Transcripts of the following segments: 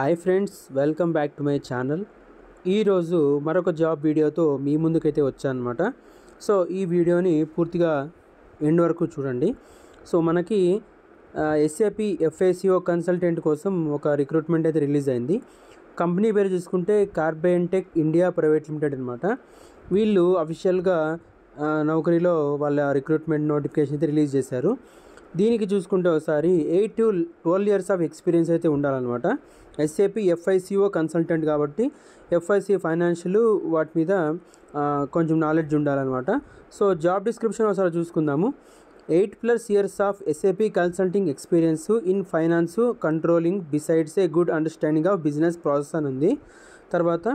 Hi friends, welcome back to my channel. ఈరోజు మరొక job వీడియోతో మీ ముందుకైతే వచ్చానమాట. సో ఈ వీడియోని పూర్తిగా ఎండ్ వరకు చూడండి. సో మనకి ఎస్ఏపి ఎఫ్ఏసిఓ కన్సల్టెంట్ కోసం ఒక రిక్రూట్మెంట్ అయితే రిలీజ్ అయింది. కంపెనీ పేరు చూసుకుంటే కార్బెన్టెక్ ఇండియా ప్రైవేట్ లిమిటెడ్ అనమాట. వీళ్ళు అఫీషియల్గా నౌకరీలో వాళ్ళ రిక్రూట్మెంట్ నోటిఫికేషన్ అయితే రిలీజ్ చేశారు. దీనికి చూసుకుంటే ఒకసారి 8 to 12 years ఆఫ్ ఎక్స్పీరియన్స్ అయితే ఉండాలన్నమాట. ఎస్ఏపి ఎఫ్ఐసిఓ కన్సల్టెంట్ కాబట్టి ఎఫ్ఐసి ఫైనాన్షియల్ వాటి మీద కొంచెం నాలెడ్జ్ ఉండాలన్నమాట. సో జాబ్ డిస్క్రిప్షన్ ఒకసారి చూసుకుందాము. 8+ years of SAP consulting experience in finance controlling besides a good understanding of business process అని ఉంది. తర్వాత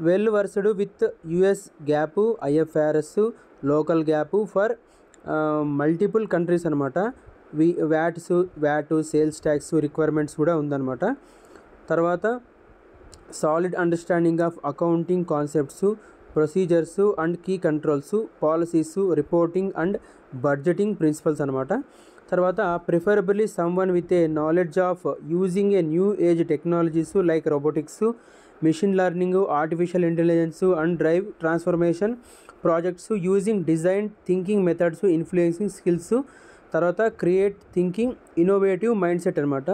well versed with US GAAP, IFRS, local GAAP for multiple countries అనమాట. వ్యాట్ సేల్స్ ట్యాక్స్ రిక్వైర్మెంట్స్ కూడా ఉందన్నమాట. తర్వాత solid understanding of accounting concepts, procedures and key controls, policies, reporting and budgeting principles అనమాట. తర్వాత preferably someone with a knowledge of using a new age technologies like robotics, machine learning, artificial intelligence and drive transformation projects using design thinking methods, influencing skills. తర్వాత create thinking, innovative mindset అనమాట.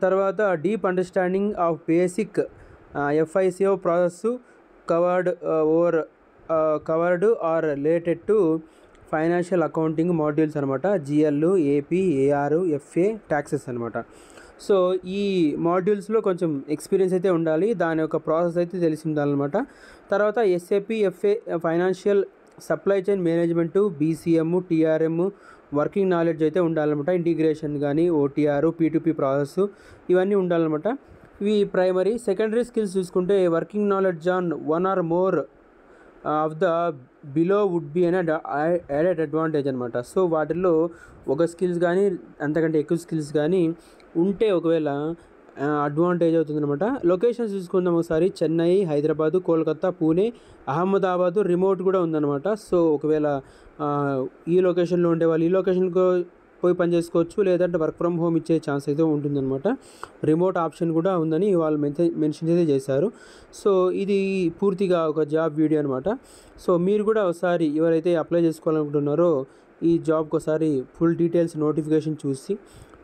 తర్వాత deep understanding of basic FICO process covered or related to financial accounting modules అనమాట. GL, AP, AR, FA, taxes అనమాట. So ఈ మాడ్యూల్స్లో కొంచెం experience అయితే ఉండాలి, దాని యొక్క ప్రాసెస్ అయితే తెలిసి ఉండాలన్నమాట. తర్వాత SAP FA financial supply chain management, BCM, TRM working knowledge అయితే ఉండాలన్నమాట. ఇంటిగ్రేషన్ కానీ, ఓటీఆర్, పీ2పీ ప్రాసెస్ ఇవన్నీ ఉండాలన్నమాట. ఇవి ప్రైమరీ. సెకండరీ స్కిల్స్ చూసుకుంటే working knowledge on 1 or more of the below would be అనే యాడెడ్ అడ్వాంటేజ్ అనమాట. సో వాటిల్లో ఒక స్కిల్స్ కానీ అంతకంటే ఎక్కువ స్కిల్స్ కానీ ఉంటే ఒకవేళ అడ్వాంటేజ్ అవుతుందన్నమాట. లొకేషన్స్ చూసుకుందాం ఒకసారి. చెన్నై, హైదరాబాదు, కోల్కతా, పూణే, అహ్మదాబాదు రిమోట్ కూడా ఉందన్నమాట. సో ఒకవేళ ఈ లొకేషన్లో ఉండే వాళ్ళు ఈ లొకేషన్కి పోయి పని చేసుకోవచ్చు, లేదంటే వర్క్ ఫ్రమ్ హోమ్ ఇచ్చే ఛాన్స్ అయితే ఉంటుందన్నమాట. రిమోట్ ఆప్షన్ కూడా ఉందని వాళ్ళు మెన్షన్ అయితే చేశారు. సో ఇది పూర్తిగా ఒక జాబ్ వీడియో అనమాట. సో మీరు కూడా ఒకసారి ఎవరైతే అప్లై చేసుకోవాలనుకుంటున్నారో ఈ జాబ్కి ఒకసారి ఫుల్ డీటెయిల్స్ నోటిఫికేషన్ చూసి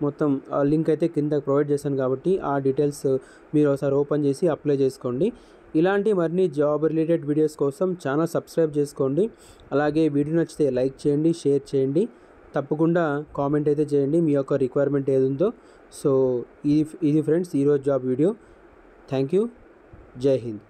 మొత్తం లింక్ అయితే కింద ప్రొవైడ్ చేశాను కాబట్టి ఆ డీటెయిల్స్ మీరు ఒకసారి ఓపెన్ చేసి అప్లై చేసుకోండి. ఇలాంటి మరిన్ని జాబ్ రిలేటెడ్ వీడియోస్ కోసం ఛానల్ సబ్స్క్రైబ్ చేసుకోండి. అలాగే వీడియో నచ్చితే లైక్ చేయండి, షేర్ చేయండి, తప్పకుండా కామెంట్ అయితే చేయండి మీ యొక్క రిక్వైర్మెంట్ ఏది ఉందో. సో ఇది ఫ్రెండ్స్ ఈరోజు జాబ్ వీడియో. Thank you. జై హింద్.